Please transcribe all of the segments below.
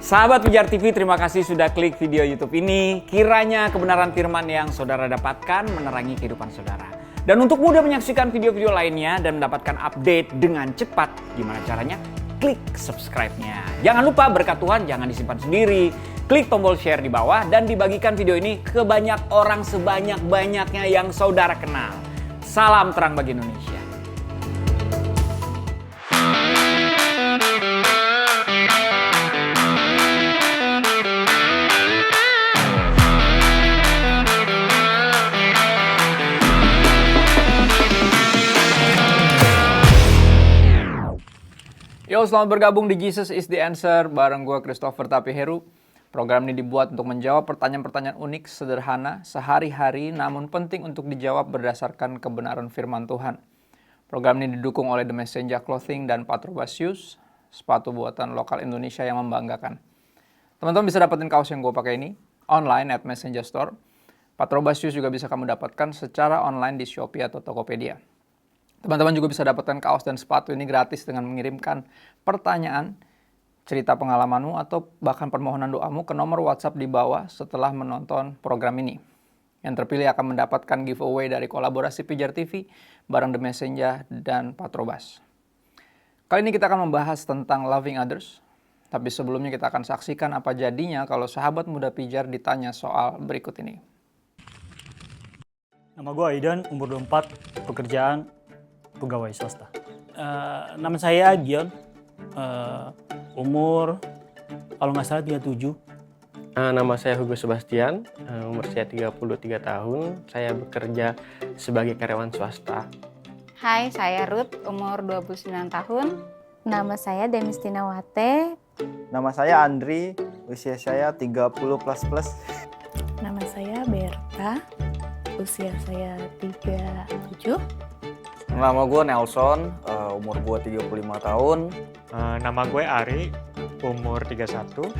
Sahabat Pijar TV, terima kasih sudah klik video YouTube ini. Kiranya kebenaran firman yang saudara dapatkan menerangi kehidupan saudara. Dan untuk mudah menyaksikan video-video lainnya dan mendapatkan update dengan cepat, gimana caranya? Klik subscribe-nya. Jangan lupa berkat Tuhan jangan disimpan sendiri. Klik tombol share di bawah dan dibagikan video ini ke banyak orang sebanyak-banyaknya yang saudara kenal. Salam terang bagi Indonesia. Yo, selamat bergabung di Jesus is the Answer bareng gue Christopher Tapiheru. Program ini dibuat untuk menjawab pertanyaan-pertanyaan unik, sederhana, sehari-hari, namun penting untuk dijawab berdasarkan kebenaran firman Tuhan. Program ini didukung oleh The Messenger Clothing dan Patrobas Shoes, sepatu buatan lokal Indonesia yang membanggakan. Teman-teman bisa dapetin kaos yang gue pakai ini online at Messenger Store. Patrobas Shoes juga bisa kamu dapatkan secara online di Shopee atau Tokopedia. Teman-teman juga bisa dapatkan kaos dan sepatu ini gratis dengan mengirimkan pertanyaan, cerita pengalamanmu, atau bahkan permohonan doamu ke nomor WhatsApp di bawah setelah menonton program ini. Yang terpilih akan mendapatkan giveaway dari kolaborasi Pijar TV bareng The Messenger dan Patrobas. Kali ini kita akan membahas tentang loving others. Tapi sebelumnya kita akan saksikan apa jadinya kalau sahabat muda Pijar ditanya soal berikut ini. Nama gue Aidan, umur 24, pekerjaan pegawai swasta. Nama saya Gion, umur kalau nggak salah 37. Nama saya Hugo Sebastian, umur saya 33 tahun. Saya bekerja sebagai karyawan swasta. Hai, saya Ruth, umur 29 tahun. Nama saya Demistina Wate. Nama saya Andri, usia saya 30++. Nama saya Berta, usia saya 37. Nama gue Nelson, umur gue 35 tahun. Nama gue Ari, umur 31.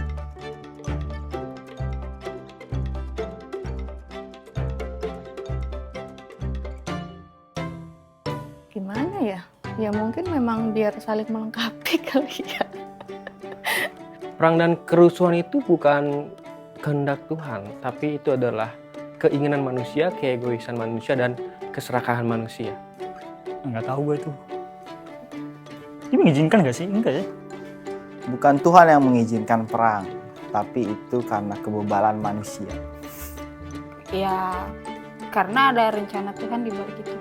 Gimana ya? Ya mungkin memang biar saling melengkapi kali ya. Perang dan kerusuhan itu bukan kehendak Tuhan, tapi itu adalah keinginan manusia, keegoisan manusia, dan keserakahan manusia. Nggak tahu gue itu. Dia mengizinkan nggak sih? Enggak ya? Bukan Tuhan yang mengizinkan perang, tapi itu karena kebebalan manusia. Ya, karena ada rencana Tuhan di balik itu.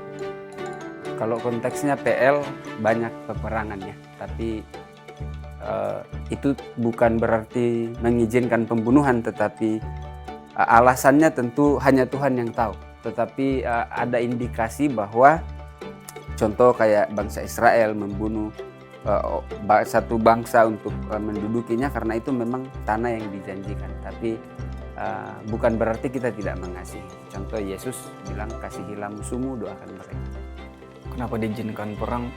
Kalau konteksnya PL banyak peperangannya, tapi itu bukan berarti mengizinkan pembunuhan, tetapi alasannya tentu hanya Tuhan yang tahu. Tetapi ada indikasi bahwa contoh kayak bangsa Israel membunuh satu bangsa untuk mendudukinya karena itu memang tanah yang dijanjikan. Tapi bukan berarti kita tidak mengasihi. Contoh Yesus bilang kasihilah musuhmu, doakan mereka. Kenapa diizinkan perang?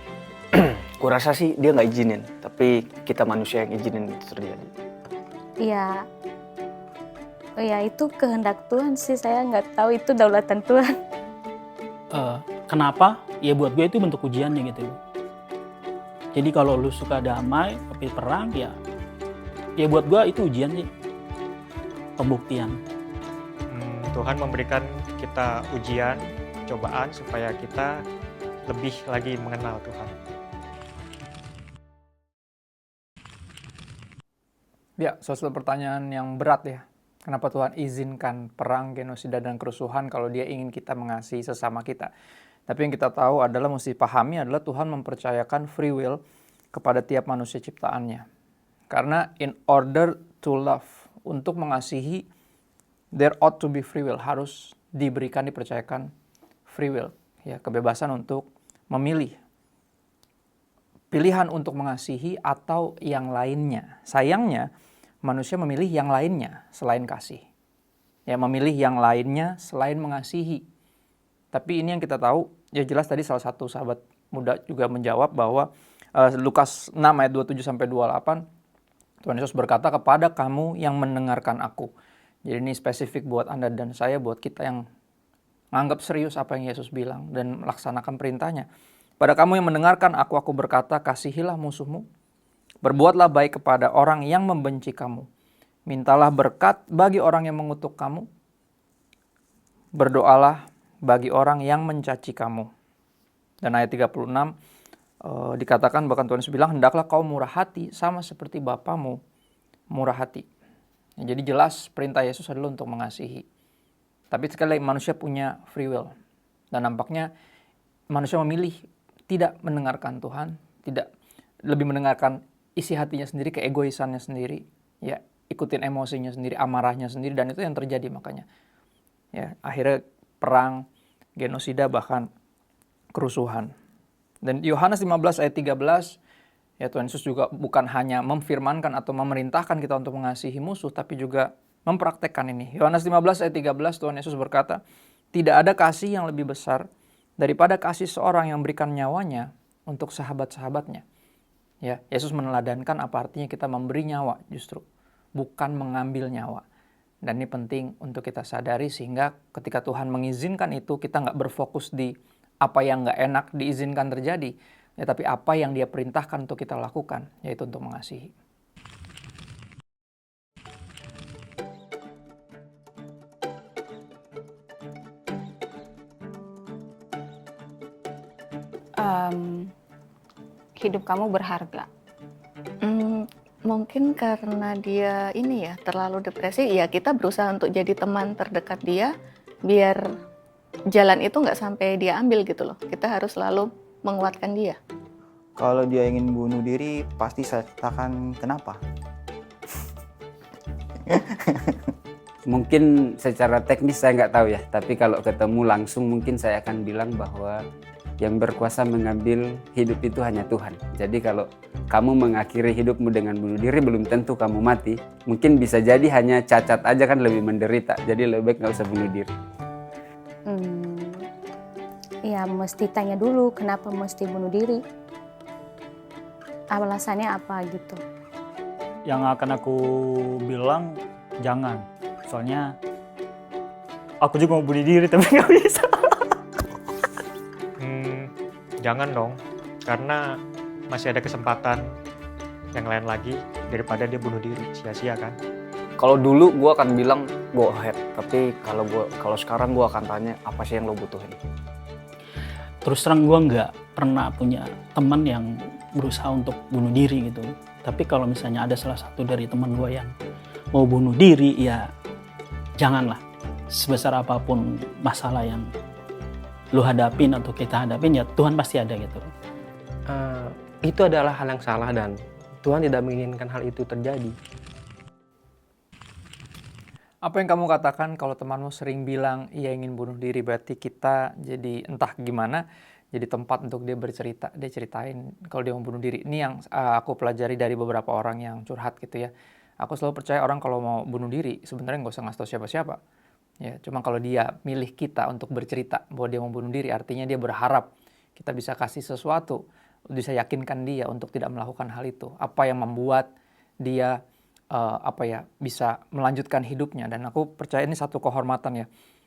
Kurasa sih dia nggak izinin, tapi kita manusia yang izinin itu terjadi. Iya itu kehendak Tuhan sih, saya nggak tahu itu daulatan Tuhan. Kenapa? Ya buat gue itu bentuk ujiannya gitu. Jadi kalau lu suka damai tapi perang ya buat gue itu ujian sih. Pembuktian. Tuhan memberikan kita ujian, cobaan supaya kita lebih lagi mengenal Tuhan. Ya, suatu pertanyaan yang berat ya. Kenapa Tuhan izinkan perang, genosida, dan kerusuhan kalau dia ingin kita mengasihi sesama kita? Tapi yang kita tahu adalah mesti pahami adalah Tuhan mempercayakan free will kepada tiap manusia ciptaannya. Karena in order to love, untuk mengasihi, there ought to be free will. Harus dipercayakan free will. Ya, kebebasan untuk memilih. Pilihan untuk mengasihi atau yang lainnya. Sayangnya, manusia memilih yang lainnya selain kasih. Ya, memilih yang lainnya selain mengasihi. Tapi ini yang kita tahu, ya jelas tadi salah satu sahabat muda juga menjawab bahwa Lukas 6 ayat 27-28, Tuhan Yesus berkata, kepada kamu yang mendengarkan aku. Jadi ini spesifik buat Anda dan saya, buat kita yang menganggap serius apa yang Yesus bilang dan melaksanakan perintahnya. Pada kamu yang mendengarkan aku berkata, kasihilah musuhmu, berbuatlah baik kepada orang yang membenci kamu, Mintalah berkat bagi orang yang mengutuk kamu. Berdoalah bagi orang yang mencaci kamu. Dan ayat 36 dikatakan, bahkan Tuhan Yesus bilang, hendaklah kau murah hati sama seperti Bapamu murah hati. Ya, jadi jelas perintah Yesus adalah untuk mengasihi. Tapi sekali lagi manusia punya free will. Dan nampaknya manusia memilih tidak mendengarkan Tuhan, tidak lebih mendengarkan isi hatinya sendiri, keegoisannya sendiri, ya, ikutin emosinya sendiri, amarahnya sendiri, dan itu yang terjadi makanya. Ya, akhirnya perang, genosida, bahkan kerusuhan. Dan Yohanes 15 ayat 13, ya, Tuhan Yesus juga bukan hanya memfirmankan atau memerintahkan kita untuk mengasihi musuh, tapi juga mempraktekkan ini. Yohanes 15 ayat 13, Tuhan Yesus berkata, tidak ada kasih yang lebih besar daripada kasih seorang yang berikan nyawanya untuk sahabat-sahabatnya. Ya, Yesus meneladankan apa artinya kita memberi nyawa justru, bukan mengambil nyawa. Dan ini penting untuk kita sadari sehingga ketika Tuhan mengizinkan itu, kita nggak berfokus di apa yang nggak enak diizinkan terjadi, ya, tapi apa yang Dia perintahkan untuk kita lakukan, yaitu untuk mengasihi. Hidup kamu berharga. Mungkin karena dia ini ya terlalu depresi, ya kita berusaha untuk jadi teman terdekat dia biar jalan itu nggak sampai dia ambil gitu loh. Kita harus selalu menguatkan dia. Kalau dia ingin bunuh diri, pasti saya katakan kenapa? Mungkin secara teknis saya nggak tahu ya, tapi kalau ketemu langsung mungkin saya akan bilang bahwa yang berkuasa mengambil hidup itu hanya Tuhan. Jadi kalau kamu mengakhiri hidupmu dengan bunuh diri, belum tentu kamu mati. Mungkin bisa jadi hanya cacat aja, kan lebih menderita. Jadi lebih baik nggak usah bunuh diri. Ya mesti tanya dulu kenapa mesti bunuh diri. Alasannya apa gitu. Yang akan aku bilang jangan. Soalnya aku juga mau bunuh diri tapi nggak bisa. Jangan dong, karena masih ada kesempatan yang lain lagi daripada dia bunuh diri, sia-sia kan. Kalau dulu gue akan bilang go ahead, tapi kalau sekarang gue akan tanya apa sih yang lo butuhin. Terus terang gue nggak pernah punya teman yang berusaha untuk bunuh diri gitu. Tapi kalau misalnya ada salah satu dari teman gue yang mau bunuh diri, ya janganlah. Sebesar apapun masalah yang lu hadapin atau kita hadapin, ya Tuhan pasti ada gitu. Itu adalah hal yang salah dan Tuhan tidak menginginkan hal itu terjadi. Apa yang kamu katakan kalau temanmu sering bilang ia ingin bunuh diri, berarti kita jadi entah gimana, jadi tempat untuk dia bercerita, dia ceritain kalau dia mau bunuh diri. Ini yang aku pelajari dari beberapa orang yang curhat gitu ya. Aku selalu percaya orang kalau mau bunuh diri sebenarnya nggak usah ngasih tau siapa-siapa. Ya, cuma kalau dia milih kita untuk bercerita bahwa dia mau bunuh diri, artinya dia berharap kita bisa kasih sesuatu, bisa yakinkan dia untuk tidak melakukan hal itu. Apa yang membuat dia bisa melanjutkan hidupnya. Dan aku percaya ini satu kehormatan ya.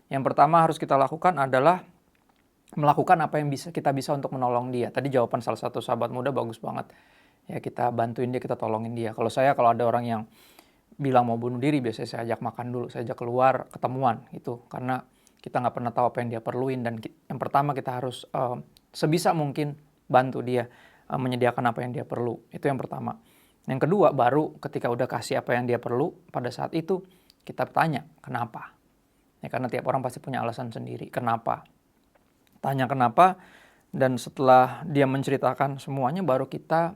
Yang pertama harus kita lakukan adalah melakukan apa yang kita bisa untuk menolong dia. Tadi jawaban salah satu sahabat muda bagus banget. Ya, kita bantuin dia, kita tolongin dia. Kalau ada orang yang bilang mau bunuh diri, biasanya saya ajak makan dulu, saya ajak keluar, ketemuan gitu. Karena kita nggak pernah tahu apa yang dia perluin, dan yang pertama kita harus sebisa mungkin bantu dia menyediakan apa yang dia perlu. Itu yang pertama. Yang kedua, baru ketika udah kasih apa yang dia perlu, pada saat itu kita tanya kenapa. Ya, karena tiap orang pasti punya alasan sendiri. Kenapa? Tanya kenapa, dan setelah dia menceritakan semuanya, baru kita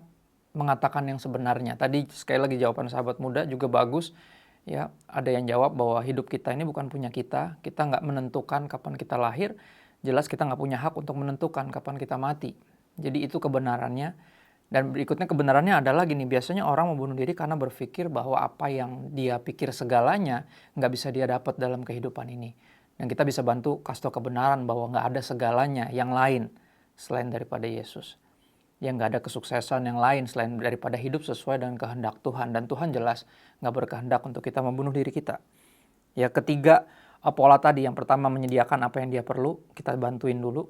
mengatakan yang sebenarnya. Tadi sekali lagi jawaban sahabat muda juga bagus. Ya, ada yang jawab bahwa hidup kita ini bukan punya kita. Kita nggak menentukan kapan kita lahir. Jelas kita nggak punya hak untuk menentukan kapan kita mati. Jadi itu kebenarannya. Dan berikutnya kebenarannya adalah gini, biasanya orang mau bunuh diri karena berpikir bahwa apa yang dia pikir segalanya nggak bisa dia dapat dalam kehidupan ini. Dan kita bisa bantu kasih tau kebenaran bahwa nggak ada segalanya yang lain selain daripada Yesus. Ya, nggak ada kesuksesan yang lain selain daripada hidup sesuai dengan kehendak Tuhan. Dan Tuhan jelas nggak berkehendak untuk kita membunuh diri kita. Ya, ketiga, pola tadi, yang pertama menyediakan apa yang dia perlu, kita bantuin dulu.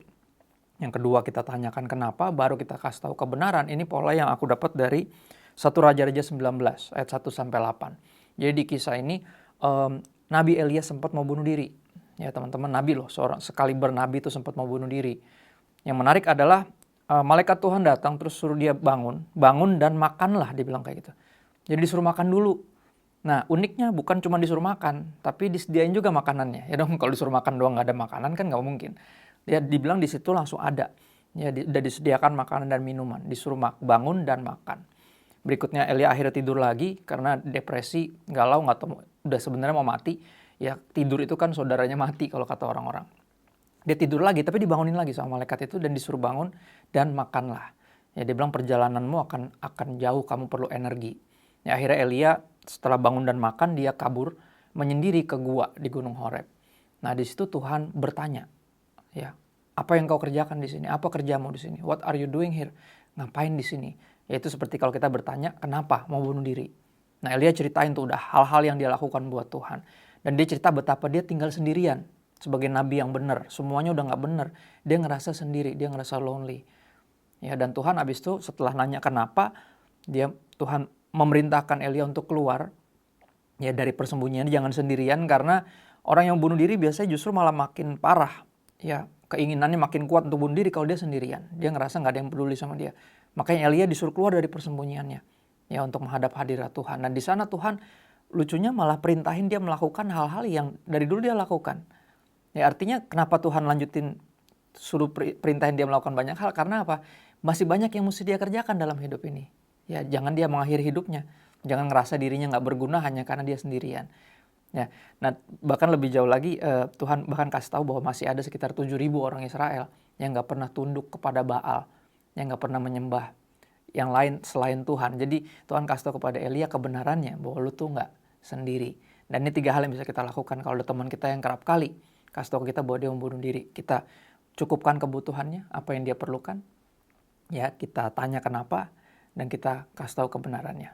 Yang kedua, kita tanyakan kenapa, baru kita kasih tahu kebenaran. Ini pola yang aku dapat dari 1 Raja-Raja 19 ayat 1-8. Jadi di kisah ini Nabi Elia sempat mau bunuh diri. Ya teman-teman, nabi loh, seorang sekaliber nabi itu sempat mau bunuh diri. Yang menarik adalah malaikat Tuhan datang terus suruh dia bangun dan makanlah, dibilang kayak gitu. Jadi disuruh makan dulu. Nah uniknya bukan cuma disuruh makan, tapi disediain juga makanannya. Ya dong, kalau disuruh makan doang nggak ada makanan kan nggak mungkin. Dia dibilang di situ langsung ada. Ya udah disediakan makanan dan minuman, disuruh bangun dan makan. Berikutnya Elia akhirnya tidur lagi karena depresi, galau, nggak tahu, udah sebenarnya mau mati. Ya tidur itu kan saudaranya mati kalau kata orang-orang. Dia tidur lagi tapi dibangunin lagi sama malaikat itu dan disuruh bangun dan makanlah. Ya dia bilang perjalananmu akan jauh, kamu perlu energi. Ya akhirnya Elia setelah bangun dan makan dia kabur menyendiri ke gua di Gunung Horeb. Nah di situ Tuhan bertanya, ya apa yang kau kerjakan di sini? Apa kerjamu di sini? What are you doing here? Ngapain di sini? Yaitu seperti kalau kita bertanya kenapa mau bunuh diri. Nah Elia ceritain tuh udah hal-hal yang dia lakukan buat Tuhan. Dan dia cerita betapa dia tinggal sendirian sebagai nabi yang benar. Semuanya udah gak benar. Dia ngerasa sendiri, dia ngerasa lonely. Ya, dan Tuhan abis itu setelah nanya kenapa, Tuhan memerintahkan Elia untuk keluar ya dari persembunyian, jangan sendirian, karena orang yang bunuh diri biasanya justru malah makin parah. Ya, keinginannya makin kuat untuk bunuh diri kalau dia sendirian. Dia ngerasa gak ada yang peduli sama dia. Makanya Elia disuruh keluar dari persembunyiannya ya untuk menghadap hadirat Tuhan. Dan di sana Tuhan lucunya malah perintahin dia melakukan hal-hal yang dari dulu dia lakukan. Ya artinya kenapa Tuhan lanjutin suruh perintahin dia melakukan banyak hal, karena apa? Masih banyak yang mesti dia kerjakan dalam hidup ini. Ya jangan dia mengakhiri hidupnya. Jangan ngerasa dirinya gak berguna hanya karena dia sendirian. Ya, nah bahkan lebih jauh lagi Tuhan bahkan kasih tahu bahwa masih ada sekitar 7.000 orang Israel yang gak pernah tunduk kepada Baal, yang gak pernah menyembah yang lain selain Tuhan. Jadi Tuhan kasih tahu kepada Elia kebenarannya bahwa lu tuh gak sendiri. Dan ini 3 hal yang bisa kita lakukan kalau ada teman kita yang kerap kali kasih tahu ke kita bahwa dia membunuh diri. Kita cukupkan kebutuhannya, apa yang dia perlukan. Ya, kita tanya kenapa dan kita kasih tahu kebenarannya.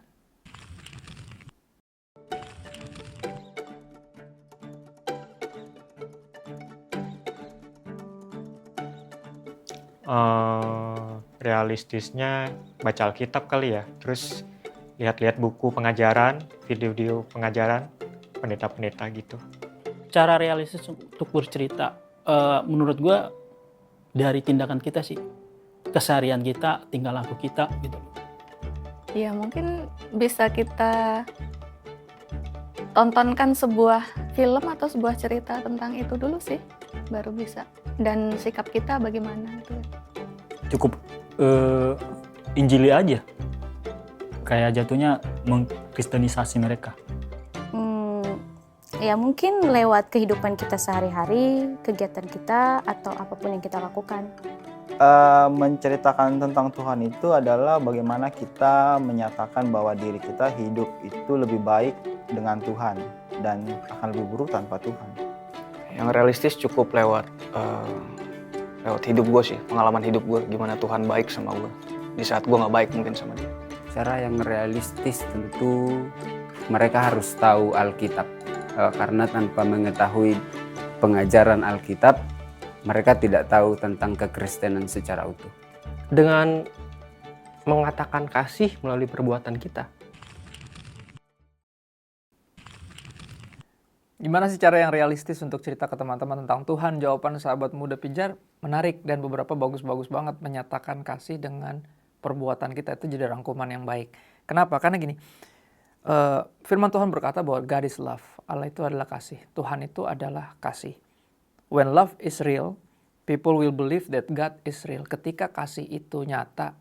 Realistisnya baca Alkitab kali ya, terus lihat-lihat buku pengajaran, video-video pengajaran pendeta-pendeta gitu. Cara realistis untuk bercerita, menurut gue dari tindakan kita sih, keseharian kita, tingkah laku kita gitu. Ya mungkin bisa kita tontonkan sebuah film atau sebuah cerita tentang itu dulu sih, baru bisa. Dan sikap kita bagaimana itu. Cukup Injili aja, kayak jatuhnya mengkristenisasi mereka. Ya mungkin lewat kehidupan kita sehari-hari, kegiatan kita, atau apapun yang kita lakukan. Menceritakan tentang Tuhan itu adalah bagaimana kita menyatakan bahwa diri kita hidup itu lebih baik dengan Tuhan dan akan lebih buruk tanpa Tuhan. Yang realistis cukup lewat hidup gue sih, pengalaman hidup gue, gimana Tuhan baik sama gue di saat gue nggak baik mungkin sama dia. Cara yang realistis tentu mereka harus tahu Alkitab, karena tanpa mengetahui pengajaran Alkitab mereka tidak tahu tentang kekristenan secara utuh. Dengan mengatakan kasih melalui perbuatan kita. Gimana sih cara yang realistis untuk cerita ke teman-teman tentang Tuhan? Jawaban sahabat muda pijar menarik dan beberapa bagus-bagus banget menyatakan kasih dengan perbuatan kita. Itu jadi rangkuman yang baik. Kenapa? Karena gini, firman Tuhan berkata bahwa God is love. Allah itu adalah kasih. Tuhan itu adalah kasih. When love is real, people will believe that God is real. Ketika kasih itu nyata,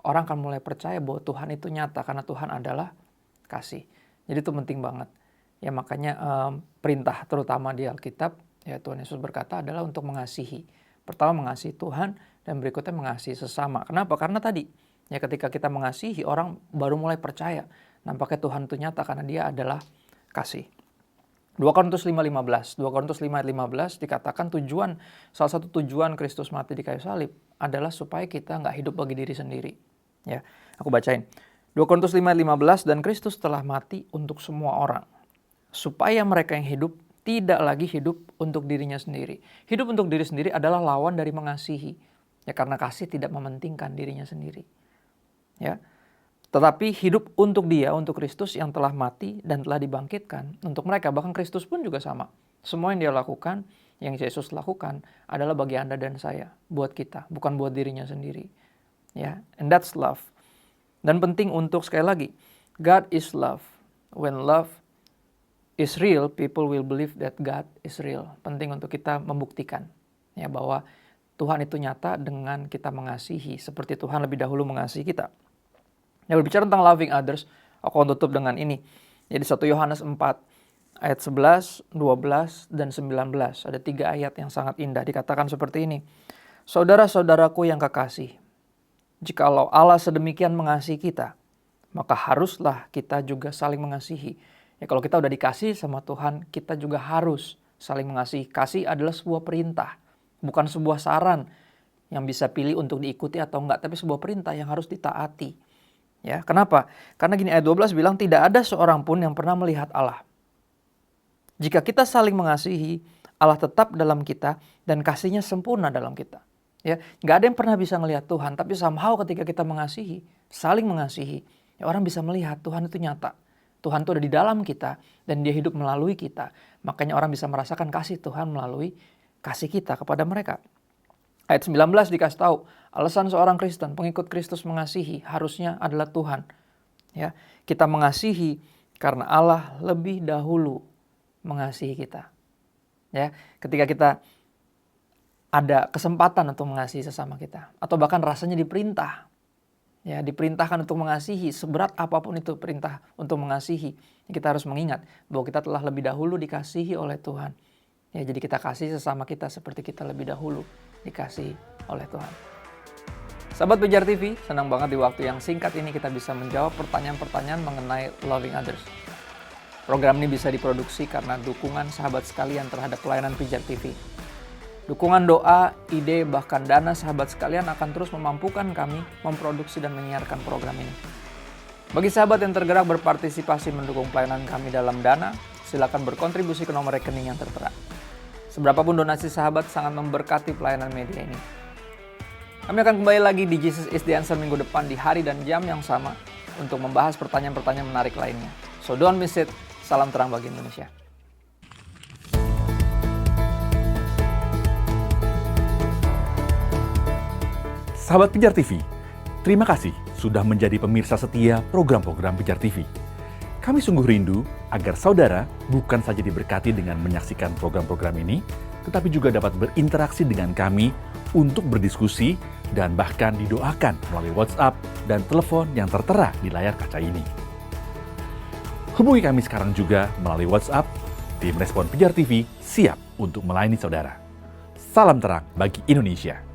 orang akan mulai percaya bahwa Tuhan itu nyata karena Tuhan adalah kasih. Jadi itu penting banget. Ya makanya perintah terutama di Alkitab, ya Tuhan Yesus berkata adalah untuk mengasihi. Pertama mengasihi Tuhan dan berikutnya mengasihi sesama. Kenapa? Karena tadi ya ketika kita mengasihi, orang baru mulai percaya. Nampaknya Tuhan itu nyata karena dia adalah kasih. 2 Korintus 5:15. 2 Korintus 5:15 dikatakan salah satu tujuan Kristus mati di kayu salib adalah supaya kita nggak hidup bagi diri sendiri. Ya, aku bacain. 2 Korintus 5:15, dan Kristus telah mati untuk semua orang, supaya mereka yang hidup tidak lagi hidup untuk dirinya sendiri. Hidup untuk diri sendiri adalah lawan dari mengasihi. Ya karena kasih tidak mementingkan dirinya sendiri. Ya. tetapi hidup untuk dia, untuk Kristus yang telah mati dan telah dibangkitkan untuk mereka. Bahkan Kristus pun juga sama. Semua yang dia lakukan, yang Yesus lakukan adalah bagi Anda dan saya, buat kita, bukan buat dirinya sendiri. Ya, and that's love. Dan penting untuk sekali lagi, God is love. When love is real, people will believe that God is real. Penting untuk kita membuktikan ya bahwa Tuhan itu nyata dengan kita mengasihi seperti Tuhan lebih dahulu mengasihi kita. Nah, berbicara tentang loving others, aku akan tutup dengan ini. Jadi 1 Yohanes 4 ayat 11, 12, dan 19. Ada 3 ayat yang sangat indah. Dikatakan seperti ini. Saudara-saudaraku yang kekasih, jikalau Allah sedemikian mengasihi kita, maka haruslah kita juga saling mengasihi. Ya, kalau kita udah dikasih sama Tuhan, kita juga harus saling mengasihi. Kasih adalah sebuah perintah, bukan sebuah saran yang bisa pilih untuk diikuti atau enggak, tapi sebuah perintah yang harus ditaati. Ya, kenapa? Karena gini, ayat 12 bilang tidak ada seorang pun yang pernah melihat Allah. Jika kita saling mengasihi, Allah tetap dalam kita dan kasihnya sempurna dalam kita. Ya, nggak ada yang pernah bisa melihat Tuhan, tapi somehow ketika kita mengasihi, saling mengasihi, ya orang bisa melihat Tuhan itu nyata. Tuhan itu ada di dalam kita dan dia hidup melalui kita. Makanya orang bisa merasakan kasih Tuhan melalui kasih kita kepada mereka. Ayat 19 dikasih tahu, alasan seorang Kristen, pengikut Kristus mengasihi harusnya adalah Tuhan. Ya, kita mengasihi karena Allah lebih dahulu mengasihi kita. Ya, ketika kita ada kesempatan untuk mengasihi sesama kita, atau bahkan rasanya diperintah, ya diperintahkan untuk mengasihi, seberat apapun itu perintah untuk mengasihi, kita harus mengingat bahwa kita telah lebih dahulu dikasihi oleh Tuhan. Ya, jadi kita kasih sesama kita seperti kita lebih dahulu dikasihi oleh Tuhan. Sahabat Pijar TV, senang banget di waktu yang singkat ini kita bisa menjawab pertanyaan-pertanyaan mengenai loving others. Program ini bisa diproduksi karena dukungan sahabat sekalian terhadap pelayanan Pijar TV. Dukungan doa, ide, bahkan dana sahabat sekalian akan terus memampukan kami memproduksi dan menyiarkan program ini. Bagi sahabat yang tergerak berpartisipasi mendukung pelayanan kami dalam dana, silakan berkontribusi ke nomor rekening yang tertera. Seberapapun donasi sahabat sangat memberkati pelayanan media ini. Kami akan kembali lagi di Jesus is the Answer minggu depan di hari dan jam yang sama untuk membahas pertanyaan-pertanyaan menarik lainnya. So don't miss it. Salam terang bagi Indonesia. Sahabat Pijar TV, terima kasih sudah menjadi pemirsa setia program-program Pijar TV. Kami sungguh rindu agar saudara bukan saja diberkati dengan menyaksikan program-program ini, tetapi juga dapat berinteraksi dengan kami untuk berdiskusi dan bahkan didoakan melalui WhatsApp dan telepon yang tertera di layar kaca ini. Hubungi kami sekarang juga melalui WhatsApp. Tim Respon Pijar TV siap untuk melayani saudara. Salam terang bagi Indonesia.